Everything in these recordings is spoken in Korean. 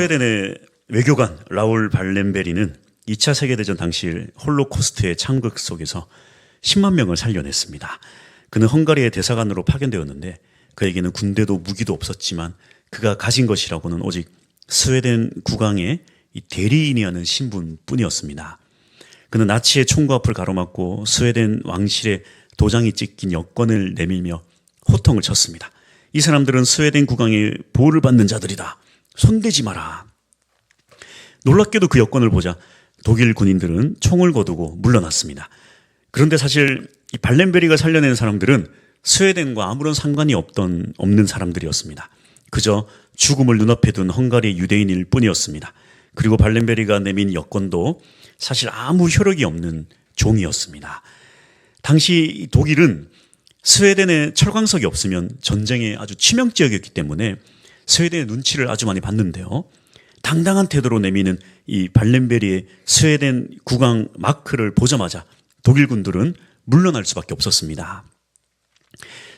스웨덴의 외교관 라울 발렌베리는 2차 세계대전 당시 홀로코스트의 참극 속에서 10만 명을 살려냈습니다. 그는 헝가리의 대사관으로 파견되었는데 그에게는 군대도 무기도 없었지만 그가 가진 것이라고는 오직 스웨덴 국왕의 대리인이라는 신분뿐이었습니다. 그는 나치의 총구 앞을 가로막고 스웨덴 왕실의 도장이 찍힌 여권을 내밀며 호통을 쳤습니다. 이 사람들은 스웨덴 국왕의 보호를 받는 자들이다. 손대지 마라. 놀랍게도 그 여권을 보자 독일 군인들은 총을 거두고 물러났습니다. 그런데 사실 이 발렌베리가 살려낸 사람들은 스웨덴과 아무런 상관이 없는 사람들이었습니다. 그저 죽음을 눈앞에 둔 헝가리 유대인일 뿐이었습니다. 그리고 발렌베리가 내민 여권도 사실 아무 효력이 없는 종이었습니다. 당시 독일은 스웨덴에 철광석이 없으면 전쟁에 아주 치명적이었기 때문에 스웨덴의 눈치를 아주 많이 봤는데요. 당당한 태도로 내미는 이 발렌베리의 스웨덴 국왕 마크를 보자마자 독일 군들은 물러날 수밖에 없었습니다.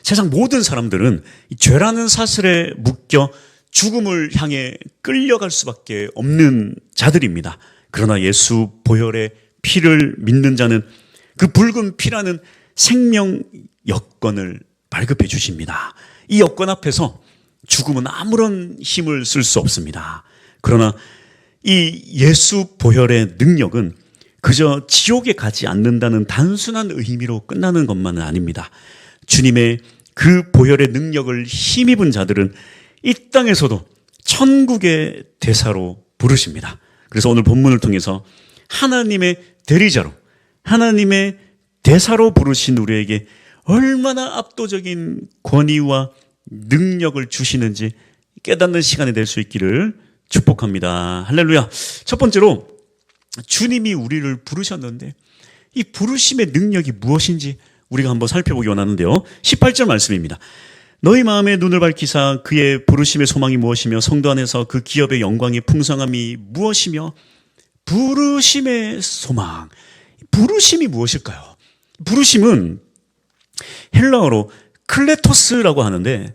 세상 모든 사람들은 이 죄라는 사슬에 묶여 죽음을 향해 끌려갈 수밖에 없는 자들입니다. 그러나 예수 보혈의 피를 믿는 자는 그 붉은 피라는 생명 여권을 발급해 주십니다. 이 여권 앞에서 죽음은 아무런 힘을 쓸 수 없습니다. 그러나 이 예수 보혈의 능력은 그저 지옥에 가지 않는다는 단순한 의미로 끝나는 것만은 아닙니다. 주님의 그 보혈의 능력을 힘입은 자들은 이 땅에서도 천국의 대사로 부르십니다. 그래서 오늘 본문을 통해서 하나님의 대리자로, 하나님의 대사로 부르신 우리에게 얼마나 압도적인 권위와 능력을 주시는지 깨닫는 시간이 될 수 있기를 축복합니다. 할렐루야. 첫 번째로 주님이 우리를 부르셨는데 이 부르심의 능력이 무엇인지 우리가 한번 살펴보기 원하는데요. 18절 말씀입니다. 너희 마음의 눈을 밝히사 그의 부르심의 소망이 무엇이며 성도 안에서 그 기업의 영광의 풍성함이 무엇이며. 부르심의 소망. 부르심이 무엇일까요? 부르심은 헬라어로 클레토스라고 하는데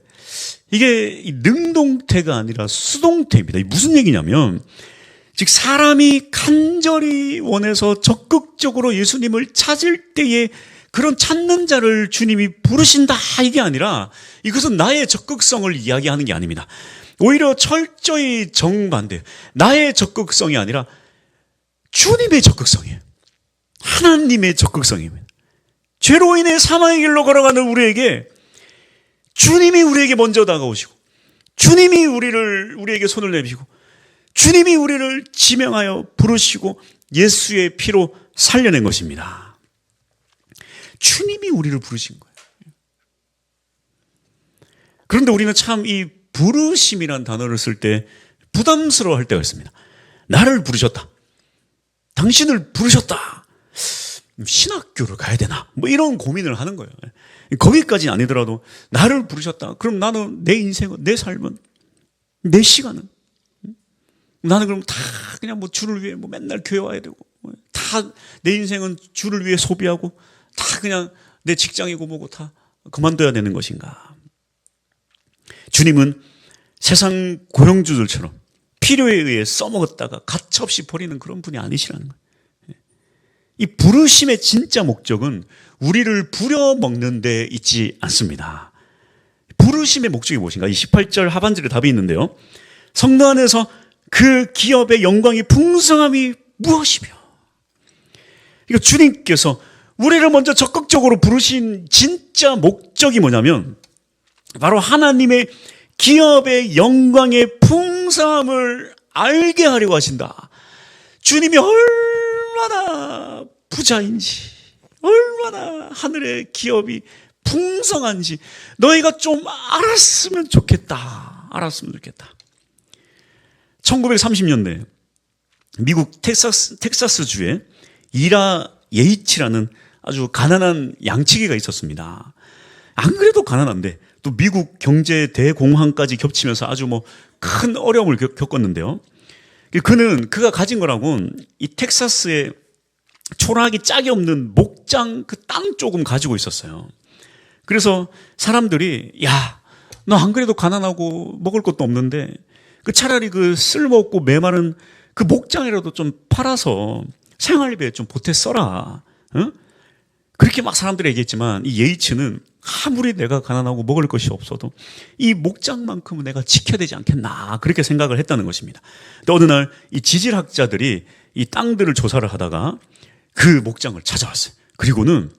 이게 능동태가 아니라 수동태입니다. 이게 무슨 얘기냐면 즉 사람이 간절히 원해서 적극적으로 예수님을 찾을 때에 그런 찾는 자를 주님이 부르신다 이게 아니라 이것은 나의 적극성을 이야기하는 게 아닙니다. 오히려 철저히 정반대. 나의 적극성이 아니라 주님의 적극성이에요. 하나님의 적극성입니다. 죄로 인해 사망의 길로 걸어가는 우리에게 주님이 우리에게 먼저 다가오시고 주님이 우리에게 손을 내미고 주님이 우리를 지명하여 부르시고 예수의 피로 살려낸 것입니다. 주님이 우리를 부르신 거예요. 그런데 우리는 참 이 부르심이란 단어를 쓸 때 부담스러워 할 때가 있습니다. 나를 부르셨다. 당신을 부르셨다. 신학교를 가야 되나? 뭐 이런 고민을 하는 거예요. 거기까지는 아니더라도 나를 부르셨다. 그럼 나는 내 인생은, 내 삶은, 내 시간은 나는 그럼 다 그냥 뭐 주를 위해 뭐 맨날 교회 와야 되고 다 내 인생은 주를 위해 소비하고 다 그냥 내 직장이고 뭐고 다 그만둬야 되는 것인가? 주님은 세상 고용주들처럼 필요에 의해 써먹었다가 가차없이 버리는 그런 분이 아니시라는 거예요. 이 부르심의 진짜 목적은 우리를 부려먹는 데 있지 않습니다. 부르심의 목적이 무엇인가? 이 18절 하반절에 답이 있는데요. 성도 안에서 그 기업의 영광이 풍성함이 무엇이며. 그러니까 주님께서 우리를 먼저 적극적으로 부르신 진짜 목적이 뭐냐면 바로 하나님의 기업의 영광의 풍성함을 알게 하려고 하신다. 주님이 얼마나 부자인지, 얼마나 하늘의 기업이 풍성한지 너희가 좀 알았으면 좋겠다. 알았으면 좋겠다. 1930년대 미국 텍사스주에 이라 예이치라는 아주 가난한 양치기가 있었습니다. 안 그래도 가난한데 또 미국 경제 대공황까지 겹치면서 아주 뭐 큰 어려움을 겪었는데요. 그가 가진 거라고는 이 텍사스에 초라하기 짝이 없는 목장 그 땅 조금 가지고 있었어요. 그래서 사람들이 야, 너 안 그래도 가난하고 먹을 것도 없는데 그 차라리 그 쓸모없고 메마른 그 목장이라도 좀 팔아서 생활비에 좀 보태 써라. 어? 그렇게 막 사람들이 얘기했지만 이 예이츠는 아무리 내가 가난하고 먹을 것이 없어도 이 목장만큼은 내가 지켜야 되지 않겠나 그렇게 생각을 했다는 것입니다. 근데 어느 날 이 지질학자들이 이 땅들을 조사를 하다가 그 목장을 찾아왔어요. 그리고는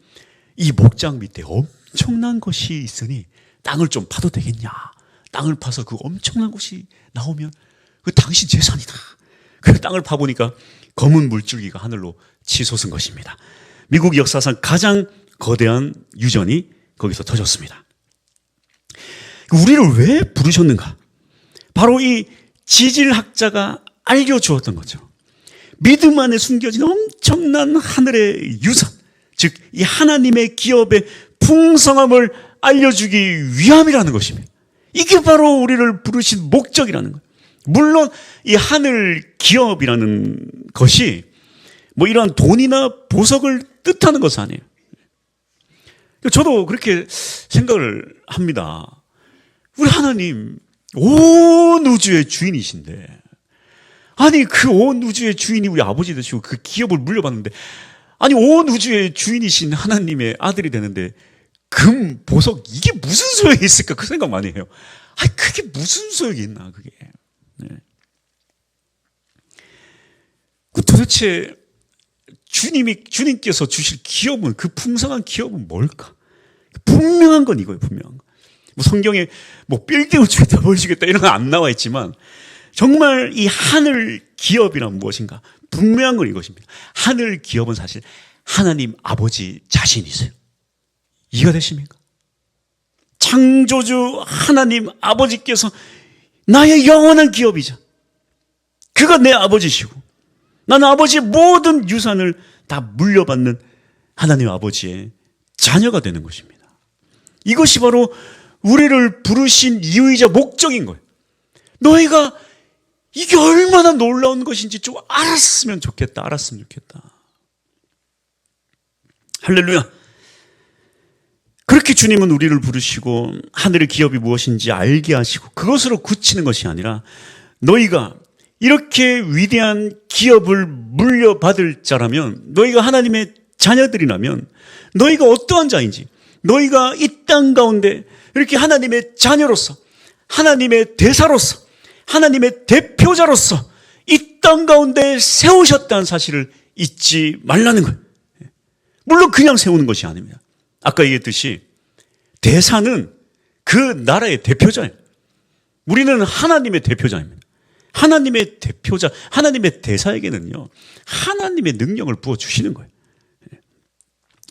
이 목장 밑에 엄청난 것이 있으니 땅을 좀 파도 되겠냐. 땅을 파서 그 엄청난 것이 나오면 그 당신 재산이다. 그 땅을 파보니까 검은 물줄기가 하늘로 치솟은 것입니다. 미국 역사상 가장 거대한 유전이 거기서 터졌습니다. 우리를 왜 부르셨는가? 바로 이 지질학자가 알려주었던 거죠. 믿음 안에 숨겨진 엄청난 하늘의 유산, 즉 이 하나님의 기업의 풍성함을 알려주기 위함이라는 것입니다. 이게 바로 우리를 부르신 목적이라는 거예요. 물론 이 하늘 기업이라는 것이 뭐 이러한 돈이나 보석을 뜻하는 것은 아니에요. 저도 그렇게 생각을 합니다. 우리 하나님 온 우주의 주인이신데, 아니 그 온 우주의 주인이 우리 아버지 되시고 그 기업을 물려받는데, 아니 온 우주의 주인이신 하나님의 아들이 되는데 금, 보석 이게 무슨 소용이 있을까 그 생각 많이 해요. 아니 그게 무슨 소용이 있나 그게. 네. 그 도대체 주님께서 주실 기업은, 그 풍성한 기업은 뭘까? 분명한 건 이거예요, 분명한 거. 뭐 성경에 뭐 빌딩을 주겠다, 뭘 주겠다 이런 건 안 나와 있지만 정말 이 하늘 기업이란 무엇인가? 분명한 건 이것입니다. 하늘 기업은 사실 하나님 아버지 자신이세요. 이해가 되십니까? 창조주 하나님 아버지께서 나의 영원한 기업이자 그가 내 아버지시고 나는 아버지의 모든 유산을 다 물려받는 하나님 아버지의 자녀가 되는 것입니다. 이것이 바로 우리를 부르신 이유이자 목적인 거예요. 너희가 이게 얼마나 놀라운 것인지 좀 알았으면 좋겠다. 알았으면 좋겠다. 할렐루야. 그렇게 주님은 우리를 부르시고 하늘의 기업이 무엇인지 알게 하시고 그것으로 굳히는 것이 아니라 너희가 이렇게 위대한 기업을 물려받을 자라면, 너희가 하나님의 자녀들이라면 너희가 어떠한 자인지, 너희가 이 땅 가운데 이렇게 하나님의 자녀로서, 하나님의 대사로서, 하나님의 대표자로서 이 땅 가운데 세우셨다는 사실을 잊지 말라는 거예요. 물론 그냥 세우는 것이 아닙니다. 아까 얘기했듯이 대사는 그 나라의 대표자예요. 우리는 하나님의 대표자입니다. 하나님의 대표자, 하나님의 대사에게는요, 하나님의 능력을 부어주시는 거예요.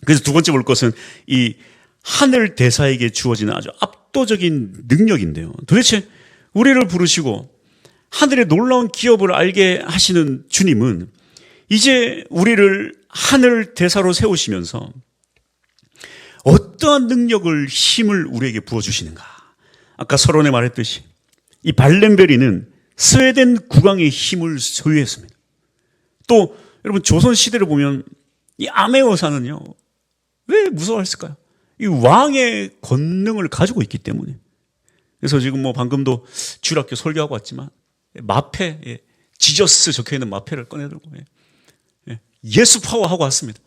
그래서 두 번째 볼 것은 이 하늘 대사에게 주어지는 아주 압도적인 능력인데요. 도대체 우리를 부르시고 하늘의 놀라운 기업을 알게 하시는 주님은 이제 우리를 하늘 대사로 세우시면서 어떠한 능력을, 힘을 우리에게 부어주시는가. 아까 서론에 말했듯이 이 발렘베리는 스웨덴 국왕의 힘을 소유했습니다. 또 여러분 조선시대를 보면 이 아메어사는요, 왜 무서워했을까요? 이 왕의 권능을 가지고 있기 때문에. 그래서 지금 뭐 방금도 주일학교 설교하고 왔지만 마패, 지저스 적혀있는 마패를 꺼내들고 예수 파워하고 왔습니다.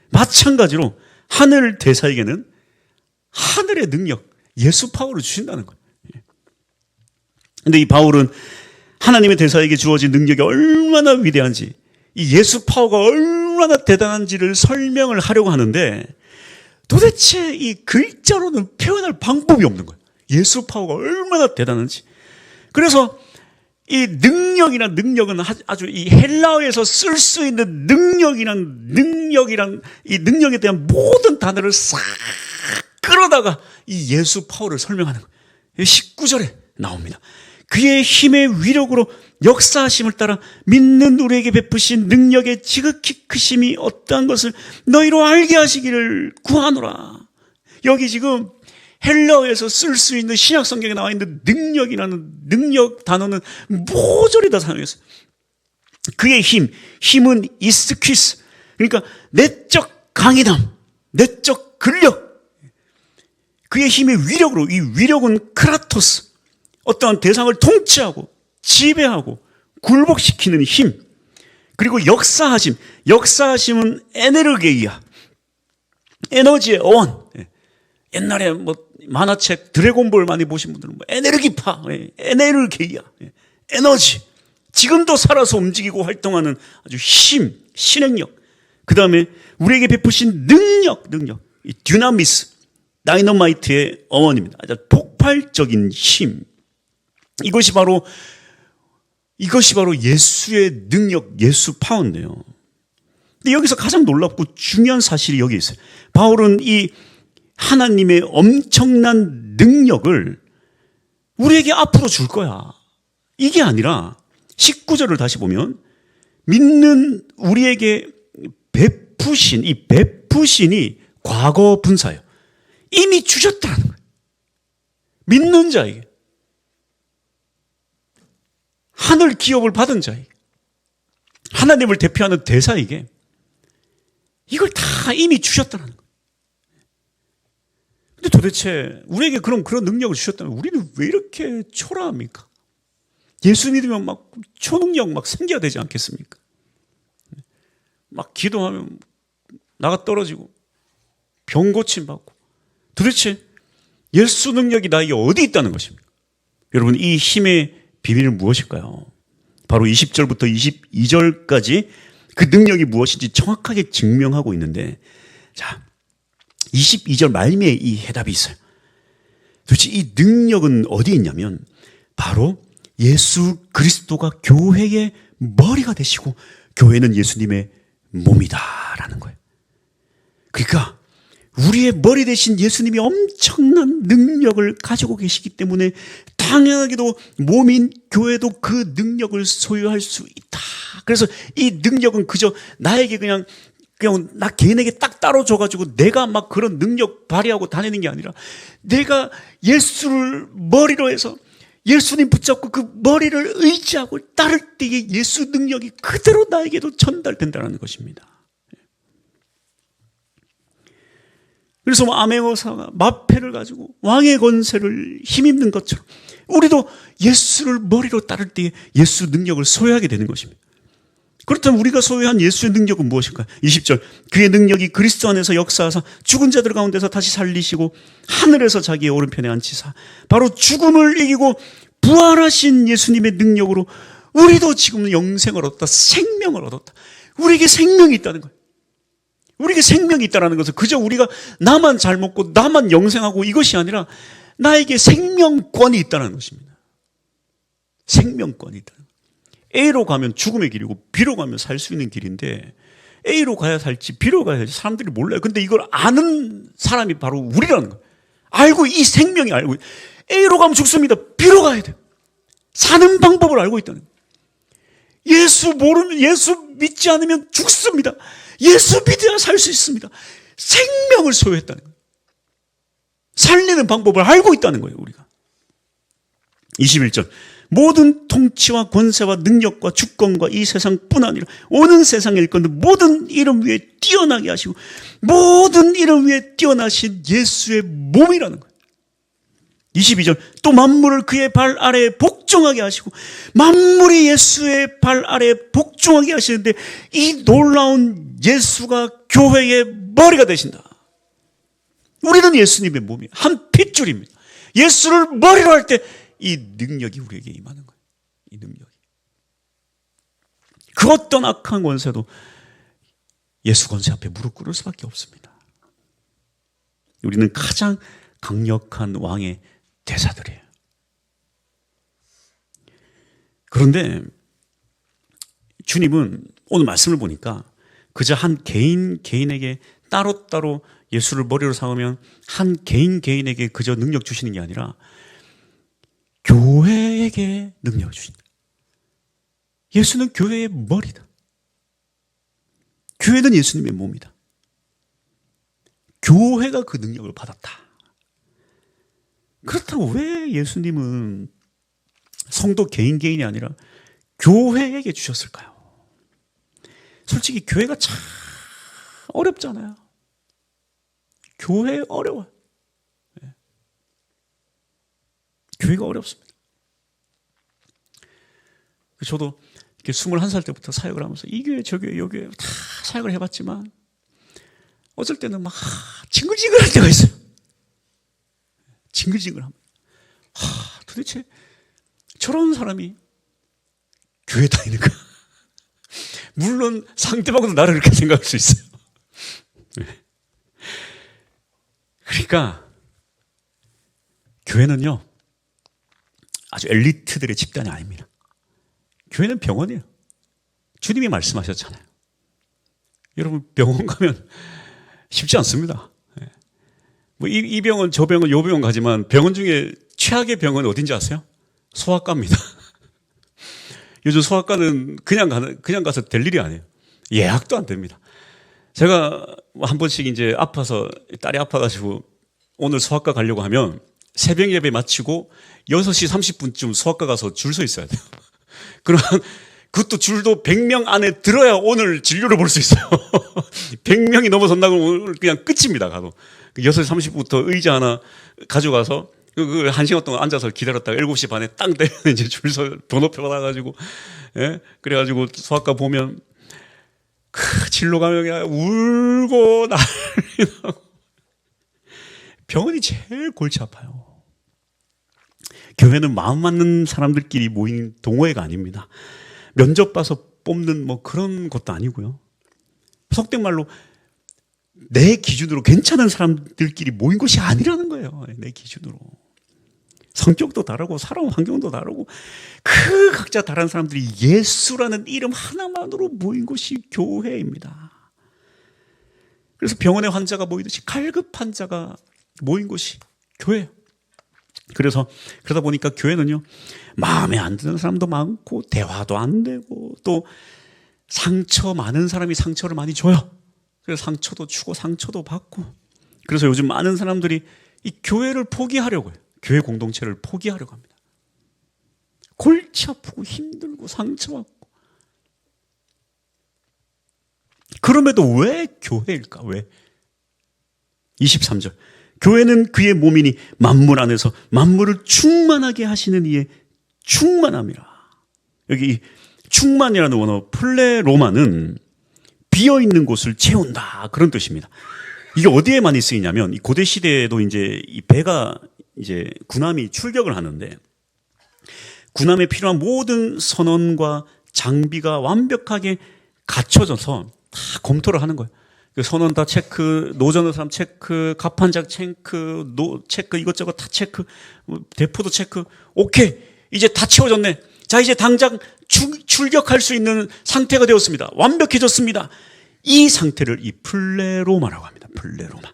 마찬가지로 하늘 대사에게는 하늘의 능력, 예수 파워를 주신다는 거예요. 근데 이 바울은 하나님의 대사에게 주어진 능력이 얼마나 위대한지, 이 예수 파워가 얼마나 대단한지를 설명을 하려고 하는데 도대체 이 글자로는 표현할 방법이 없는 거예요. 예수 파워가 얼마나 대단한지. 그래서 이 능력은 아주 이 헬라어에서 쓸 수 있는 능력이란 이 능력에 대한 모든 단어를 싹 끌어다가 이 예수 파워를 설명하는 거예요. 19절에 나옵니다. 그의 힘의 위력으로 역사하심을 따라 믿는 우리에게 베푸신 능력의 지극히 크심이 어떠한 것을 너희로 알게 하시기를 구하노라. 여기 지금 헬라어에서 쓸 수 있는 신약 성경에 나와 있는 능력이라는 능력 단어는 모조리 다 사용했어요. 그의 힘은 이스퀴스, 그러니까 내적 강인함, 내적 근력. 그의 힘의 위력으로, 이 위력은 크라토스, 어떠한 대상을 통치하고 지배하고 굴복시키는 힘, 그리고 역사하심은 에네르게이아, 에너지의 어원. 옛날에 뭐 만화책 드래곤볼 많이 보신 분들은 뭐 에네르기파, 에네르게이아, 에너지. 지금도 살아서 움직이고 활동하는 아주 힘, 신행력. 그 다음에 우리에게 베푸신 능력, 이 듀나미스, 다이너마이트의 어원입니다. 아주 폭발적인 힘. 이것이 바로 예수의 능력, 예수 파워인데요. 근데 여기서 가장 놀랍고 중요한 사실이 여기 있어요. 바울은 이 하나님의 엄청난 능력을 우리에게 앞으로 줄 거야. 이게 아니라 19절을 다시 보면 믿는 우리에게 베푸신, 이 베푸신이 과거 분사예요. 이미 주셨다는 거예요. 믿는 자에게. 하늘 기업을 받은 자에게. 하나님을 대표하는 대사에게 이걸 다 이미 주셨다는 거예요. 근데 도대체 우리에게 그런 능력을 주셨다면 우리는 왜 이렇게 초라합니까? 예수 믿으면 막 초능력 막 생겨야 되지 않겠습니까? 막 기도하면 나가 떨어지고 병 고침 받고 도대체 예수 능력이 나에게 어디 있다는 것입니까? 여러분, 이 힘의 비밀은 무엇일까요? 바로 20절부터 22절까지 그 능력이 무엇인지 정확하게 증명하고 있는데, 자, 22절 말미에 이 해답이 있어요. 도대체 이 능력은 어디에 있냐면 바로 예수 그리스도가 교회의 머리가 되시고 교회는 예수님의 몸이다라는 거예요. 그러니까 우리의 머리 되신 예수님이 엄청난 능력을 가지고 계시기 때문에 당연하게도 몸인 교회도 그 능력을 소유할 수 있다. 그래서 이 능력은 그저 나에게 그냥 나 개인에게 딱 따로 줘가지고 내가 막 그런 능력 발휘하고 다니는 게 아니라 내가 예수를 머리로 해서 예수님 붙잡고 그 머리를 의지하고 따를 때에 예수 능력이 그대로 나에게도 전달된다는 것입니다. 그래서 아메오사가 마패를 가지고 왕의 권세를 힘입는 것처럼 우리도 예수를 머리로 따를 때에 예수 능력을 소유하게 되는 것입니다. 그렇다면 우리가 소유한 예수의 능력은 무엇일까요? 20절, 그의 능력이 그리스도 안에서 역사하사 죽은 자들 가운데서 다시 살리시고 하늘에서 자기의 오른편에 앉히사 바로 죽음을 이기고 부활하신 예수님의 능력으로 우리도 지금 영생을 얻었다, 생명을 얻었다. 우리에게 생명이 있다는 거예요. 우리에게 생명이 있다는 것은 그저 우리가 나만 잘 먹고 나만 영생하고 이것이 아니라 나에게 생명권이 있다는 것입니다. 생명권이 있다는 거예요. A로 가면 죽음의 길이고 B로 가면 살 수 있는 길인데 A로 가야 살지 B로 가야 살지 사람들이 몰라요. 근데 이걸 아는 사람이 바로 우리라는 거예요. 알고 이 생명이 알고 A로 가면 죽습니다. B로 가야 돼요. 사는 방법을 알고 있다는 거예요. 예수 믿지 않으면 죽습니다. 예수 믿어야 살 수 있습니다. 생명을 소유했다는 거예요. 살리는 방법을 알고 있다는 거예요, 우리가. 21절. 모든 통치와 권세와 능력과 주권과 이 세상뿐 아니라 오는 세상에 일컫는 모든 이름 위에 뛰어나게 하시고 모든 이름 위에 뛰어나신 예수의 몸이라는 거예요. 22절. 또 만물을 그의 발 아래에 복종하게 하시고 만물이 예수의 발 아래에 복종하게 하시는데 이 놀라운 예수가 교회의 머리가 되신다. 우리는 예수님의 몸이 한 핏줄입니다. 예수를 머리로 할 때 이 능력이 우리에게 임하는 거예요. 이 능력이. 그 어떤 악한 권세도 예수 권세 앞에 무릎 꿇을 수밖에 없습니다. 우리는 가장 강력한 왕의 대사들이에요. 그런데 주님은 오늘 말씀을 보니까 그저 한 개인에게 따로따로 예수를 머리로 삼으면 한 개인에게 그저 능력 주시는 게 아니라 교회에게 능력을 주신다. 예수는 교회의 머리다. 교회는 예수님의 몸이다. 교회가 그 능력을 받았다. 그렇다고 왜 예수님은 성도 개인이 아니라 교회에게 주셨을까요? 솔직히 교회가 참 어렵잖아요. 교회 어려워요. 교회가 어렵습니다. 저도 이렇게 21살 때부터 사역을 하면서 이 교회 저 교회 요 교회 다 사역을 해봤지만 어쩔 때는 막 징글징글할 때가 있어요. 징글징글함. 도대체 저런 사람이 교회 다니는가? 물론 상대방도 나를 그렇게 생각할 수 있어요. 그러니까 교회는요 아주 엘리트들의 집단이 아닙니다. 교회는 병원이에요. 주님이 말씀하셨잖아요. 여러분 병원 가면 쉽지 않습니다. 뭐 이 병원 저 병원 요 병원 가지만 병원 중에 최악의 병원 어딘지 아세요? 소아과입니다. 요즘 소아과는 그냥 가서 될 일이 아니에요. 예약도 안 됩니다. 제가 한 번씩 이제 아파서 딸이 아파가지고 오늘 소아과 가려고 하면 새벽 예배 마치고 6시 30분쯤 소아과 가서 줄 서 있어야 돼요. 그러면 그것도 줄도 100명 안에 들어야 오늘 진료를 볼 수 있어요. 100명이 넘어선다고 오늘 그냥 끝입니다. 가도 6시 30분부터 의자 하나 가져가서 그 1시간 동안 앉아서 기다렸다가 7시 반에 땅 되면 이제 줄서 번호표 받아가지고, 예? 그래가지고 소아과 보면, 진로 가면 그냥 울고 난리 나고. 병원이 제일 골치 아파요. 교회는 마음 맞는 사람들끼리 모인 동호회가 아닙니다. 면접 봐서 뽑는 뭐 그런 것도 아니고요. 속된 말로 내 기준으로 괜찮은 사람들끼리 모인 것이 아니라는 거예요. 내 기준으로. 성격도 다르고 살아온 환경도 다르고 그 각자 다른 사람들이 예수라는 이름 하나만으로 모인 것이 교회입니다. 그래서 병원에 환자가 모이듯이 갈급 환자가 모인 것이 교회예요. 그래서 그러다 보니까 교회는요 마음에 안 드는 사람도 많고 대화도 안 되고 또 상처 많은 사람이 상처를 많이 줘요. 그래서 상처도 주고 상처도 받고 그래서 요즘 많은 사람들이 이 교회를 포기하려고 해요. 교회 공동체를 포기하려고 합니다. 골치 아프고 힘들고 상처받고 그럼에도 왜 교회일까? 왜? 23절 교회는 그의 몸이니 만물 안에서 만물을 충만하게 하시는 이의 충만함이라. 여기 충만이라는 원어 플레로마는 비어있는 곳을 채운다 그런 뜻입니다. 이게 어디에 많이 쓰이냐면 이 고대 시대에도 이제 이 배가 이제 군함이 출격을 하는데 군함에 필요한 모든 선원과 장비가 완벽하게 갖춰져서 다 검토를 하는 거예요. 선원 다 체크, 노전의 사람 체크, 갑판작 체크, 체크 이것저것 다 체크, 대포도 체크. 오케이, 이제 다 채워졌네. 자, 이제 당장 출격할 수 있는 상태가 되었습니다. 완벽해졌습니다. 이 상태를 이 플레로마라고 합니다. 플레로마.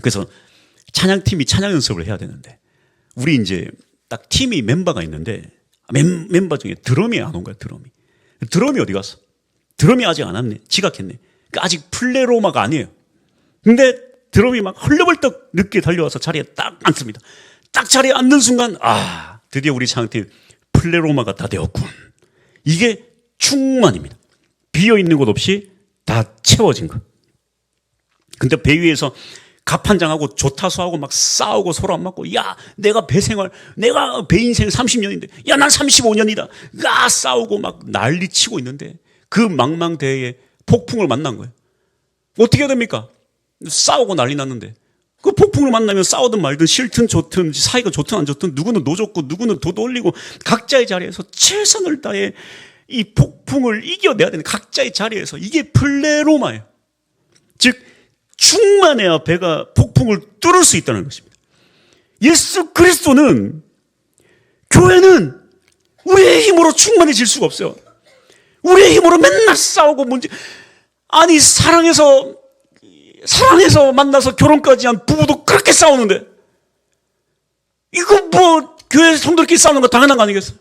그래서 찬양팀이 찬양 연습을 해야 되는데 우리 이제 딱 팀이 멤버가 있는데 멤버 중에 드럼이 안 온 거야. 드럼이 어디 갔어? 드럼이 아직 안 왔네. 지각했네. 아직 플레로마가 아니에요. 근데 드럼이 막 헐레벌떡 늦게 달려와서 자리에 딱 앉습니다. 딱 자리에 앉는 순간 드디어 우리 찬양팀 플레로마가 다 되었군. 이게 충만입니다. 비어있는 곳 없이 다 채워진 거. 근데 배 위에서 갑판장하고 조타수하고 막 싸우고 서로 안 맞고 야 내가 배 인생 30년인데 야 난 35년이다. 싸우고 막 난리치고 있는데 그 망망대해에 폭풍을 만난 거예요. 어떻게 해야 됩니까? 싸우고 난리 났는데 그 폭풍을 만나면 싸우든 말든 싫든 좋든 사이가 좋든 안 좋든 누구는 노졌고 누구는 도 올리고 각자의 자리에서 최선을 다해 이 폭풍을 이겨내야 되는 각자의 자리에서 이게 플레로마예요. 즉 충만해야 배가 폭풍을 뚫을 수 있다는 것입니다. 예수 그리스도는 교회는 우리의 힘으로 충만해질 수가 없어요. 우리의 힘으로 맨날 싸우고 아니 사랑해서 만나서 결혼까지 한 부부도 그렇게 싸우는데 이거 뭐 교회 성도들끼리 싸우는 거 당연한 거 아니겠어요?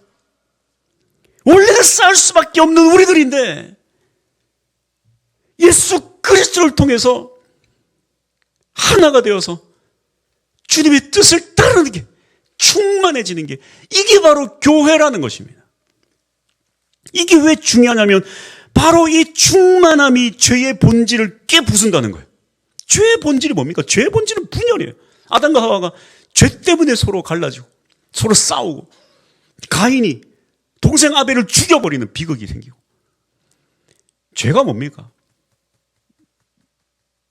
원래는 싸울 수밖에 없는 우리들인데 예수 그리스도를 통해서 하나가 되어서 주님의 뜻을 따르는 게 충만해지는 게 이게 바로 교회라는 것입니다. 이게 왜 중요하냐면 바로 이 충만함이 죄의 본질을 깨부순다는 거예요. 죄의 본질이 뭡니까? 죄의 본질은 분열이에요. 아담과 하와가 죄 때문에 서로 갈라지고 서로 싸우고 가인이 동생 아벨을 죽여버리는 비극이 생기고. 죄가 뭡니까?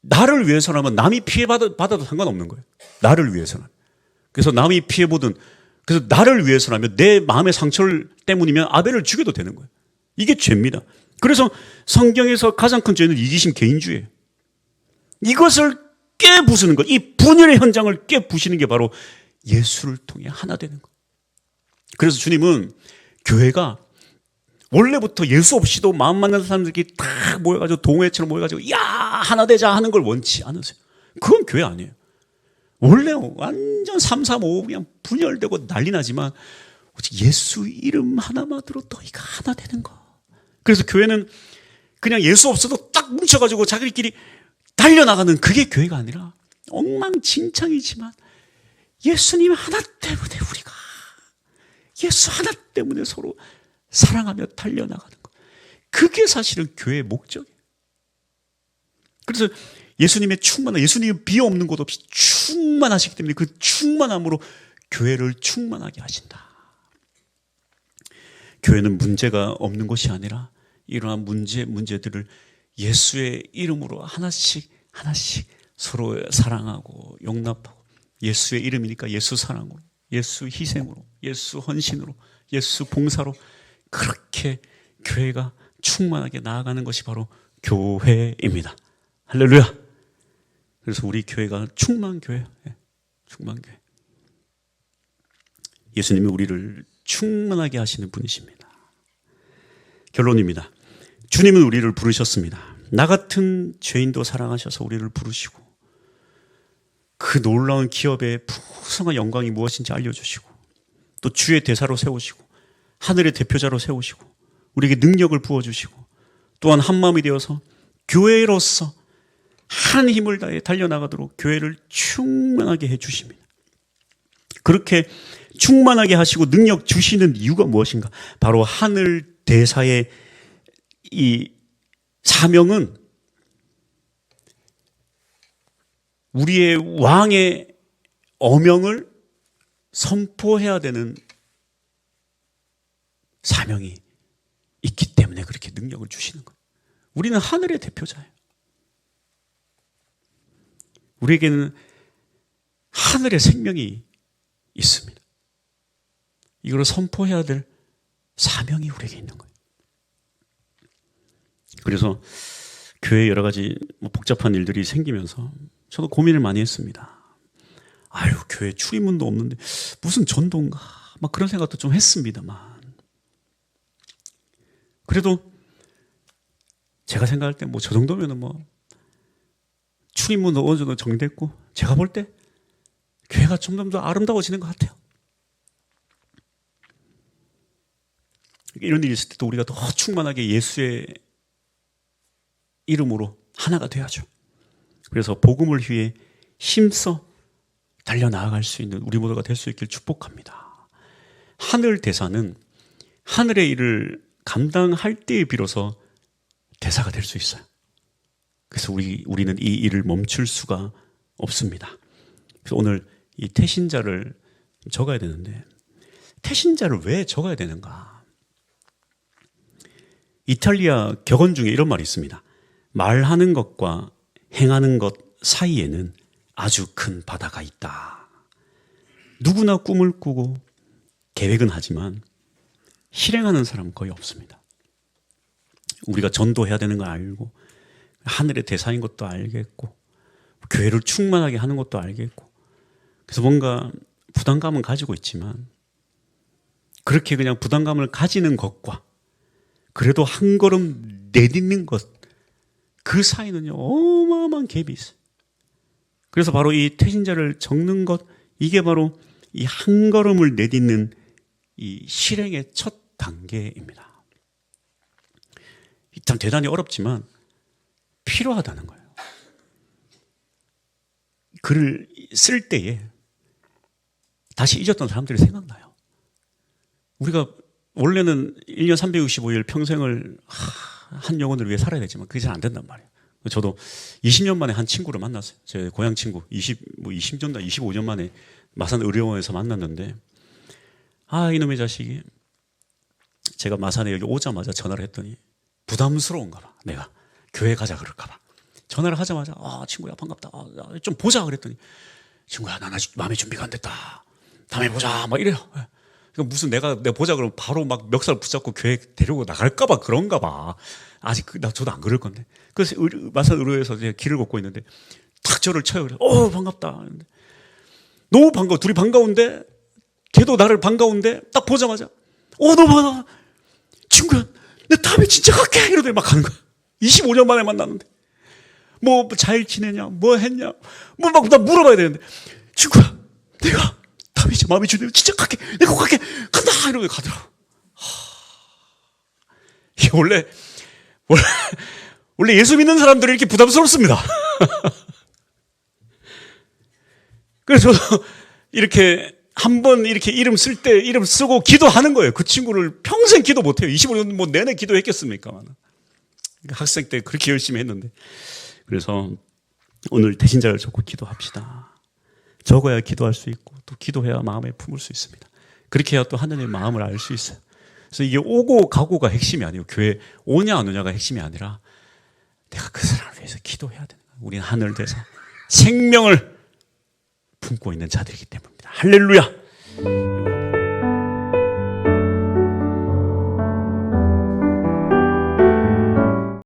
나를 위해서라면 남이 피해받아도 상관없는 거예요. 나를 위해서라면. 그래서 남이 피해보든, 그래서 나를 위해서라면 내 마음의 상처 때문이면 아벨을 죽여도 되는 거예요. 이게 죄입니다. 그래서 성경에서 가장 큰 죄는 이기심 개인주의예요. 이것을 깨부수는 것, 이 분열의 현장을 깨부시는 게 바로 예수를 통해 하나 되는 것. 그래서 주님은 교회가 원래부터 예수 없이도 마음 맞는 사람들끼리 딱 모여가지고 동호회처럼 모여가지고 야 하나 되자 하는 걸 원치 않으세요. 그건 교회 아니에요. 원래 완전 3, 3, 5 그냥 분열되고 난리 나지만 예수 이름 하나만 들어도 너희가 하나 되는 거. 그래서 교회는 그냥 예수 없어도 딱 뭉쳐가지고 자기들끼리 달려나가는 그게 교회가 아니라 엉망진창이지만 예수님 하나 때문에 우리가 예수 하나 때문에 서로 사랑하며 달려나가는 것. 그게 사실은 교회의 목적이에요. 그래서 예수님의 충만한, 예수님은 비어 없는 곳 없이 충만하시기 때문에 그 충만함으로 교회를 충만하게 하신다. 교회는 문제가 없는 것이 아니라 이러한 문제들을 예수의 이름으로 하나씩 서로 사랑하고 용납하고 예수의 이름이니까 예수 사랑으로, 예수 희생으로, 예수 헌신으로, 예수 봉사로 그렇게 교회가 충만하게 나아가는 것이 바로 교회입니다. 할렐루야. 그래서 우리 교회가 충만교회, 충만교회. 예수님이 우리를 충만하게 하시는 분이십니다. 결론입니다. 주님은 우리를 부르셨습니다. 나 같은 죄인도 사랑하셔서 우리를 부르시고 그 놀라운 기업의 풍성한 영광이 무엇인지 알려주시고 또 주의 대사로 세우시고 하늘의 대표자로 세우시고 우리에게 능력을 부어주시고 또한 한마음이 되어서 교회로서 한 힘을 다해 달려나가도록 교회를 충만하게 해주십니다. 그렇게 충만하게 하시고 능력 주시는 이유가 무엇인가? 바로 하늘 대사의 이 사명은 우리의 왕의 어명을 선포해야 되는 사명이 있기 때문에 그렇게 능력을 주시는 거예요. 우리는 하늘의 대표자예요. 우리에게는 하늘의 생명이 있습니다. 이걸 선포해야 될 사명이 우리에게 있는 거예요. 그래서 교회에 여러 가지 복잡한 일들이 생기면서 저도 고민을 많이 했습니다. 아유, 교회 출입문도 없는데 무슨 전도인가? 막 그런 생각도 좀 했습니다만. 그래도 제가 생각할 때 저 정도면은 출입문 어느 정도 정됐고 제가 볼 때 교회가 점점 더 아름다워지는 것 같아요. 이런 일이 있을 때도 우리가 더 충만하게 예수의 이름으로 하나가 돼야죠. 그래서 복음을 위해 힘써 달려나아갈 수 있는 우리 모두가 될 수 있길 축복합니다. 하늘 대사는 하늘의 일을 감당할 때에 비로소 대사가 될 수 있어요. 그래서 우리는 이 일을 멈출 수가 없습니다. 그래서 오늘 이 태신자를 적어야 되는데 태신자를 왜 적어야 되는가? 이탈리아 격언 중에 이런 말이 있습니다. 말하는 것과 행하는 것 사이에는 아주 큰 바다가 있다. 누구나 꿈을 꾸고 계획은 하지만 실행하는 사람은 거의 없습니다. 우리가 전도해야 되는 걸 알고 하늘의 대사인 것도 알겠고 교회를 충만하게 하는 것도 알겠고 그래서 뭔가 부담감은 가지고 있지만 그렇게 그냥 부담감을 가지는 것과 그래도 한 걸음 내딛는 것 그 사이는요 어마어마한 갭이 있어요. 그래서 바로 이 태신자를 적는 것 이게 바로 이 한 걸음을 내딛는 이 실행의 첫 단계입니다. 참 대단히 어렵지만 필요하다는 거예요. 글을 쓸 때에 다시 잊었던 사람들이 생각나요. 우리가 원래는 1년 365일 평생을 한 영혼을 위해 살아야 되지만 그게 잘 안 된단 말이에요. 저도 20년 만에 한 친구를 만났어요. 제 고향 친구 20년, 25년 만에 마산 의료원에서 만났는데 이놈의 자식이 제가 마산에 여기 오자마자 전화를 했더니 부담스러운가 봐. 내가 교회 가자 그럴까 봐. 전화를 하자마자 친구야 반갑다. 좀 보자 그랬더니 친구야 난 아직 마음의 준비가 안 됐다. 다음에 보자 막 이래요. 그러니까 무슨 내가 보자 그러면 바로 막 멱살 붙잡고 교회 데리고 나갈까 봐 그런가 봐. 아직 저도 안 그럴 건데. 그래서 마산 의료에서 이제 길을 걷고 있는데 탁 저를 쳐요. 그래. 반갑다. 너무 반가워. 둘이 반가운데 걔도 나를 반가운데 딱 보자마자 너무 반가워. 친구야 내 다음에 진짜 갈게 이러더니 막 가는 거야. 25년 만에 만났는데 뭐 잘 지내냐 뭐 했냐 뭐 막 나 물어봐야 되는데 친구야 내가 다음에 이제 마음에 주네 진짜 갈게 내가 꼭 갈게 간다 이러고 가더라고. 이게 원래 예수 믿는 사람들이 이렇게 부담스럽습니다. 그래서 저도 이렇게 한번 이렇게 이름 쓸 때 이름 쓰고 기도하는 거예요. 그 친구를 평생 기도 못해요. 25년 뭐 내내 기도했겠습니까? 학생 때 그렇게 열심히 했는데. 그래서 오늘 대신자를 적고 기도합시다. 적어야 기도할 수 있고 또 기도해야 마음에 품을 수 있습니다. 그렇게 해야 또 하나님의 마음을 알 수 있어요. 그래서 이게 오고 가고가 핵심이 아니고 교회 오냐 안 오냐가 핵심이 아니라 내가 그 사람을 위해서 기도해야 되는 거예요. 우리는 하늘 대사 생명을 품고 있는 자들이기 때문입니다. 할렐루야.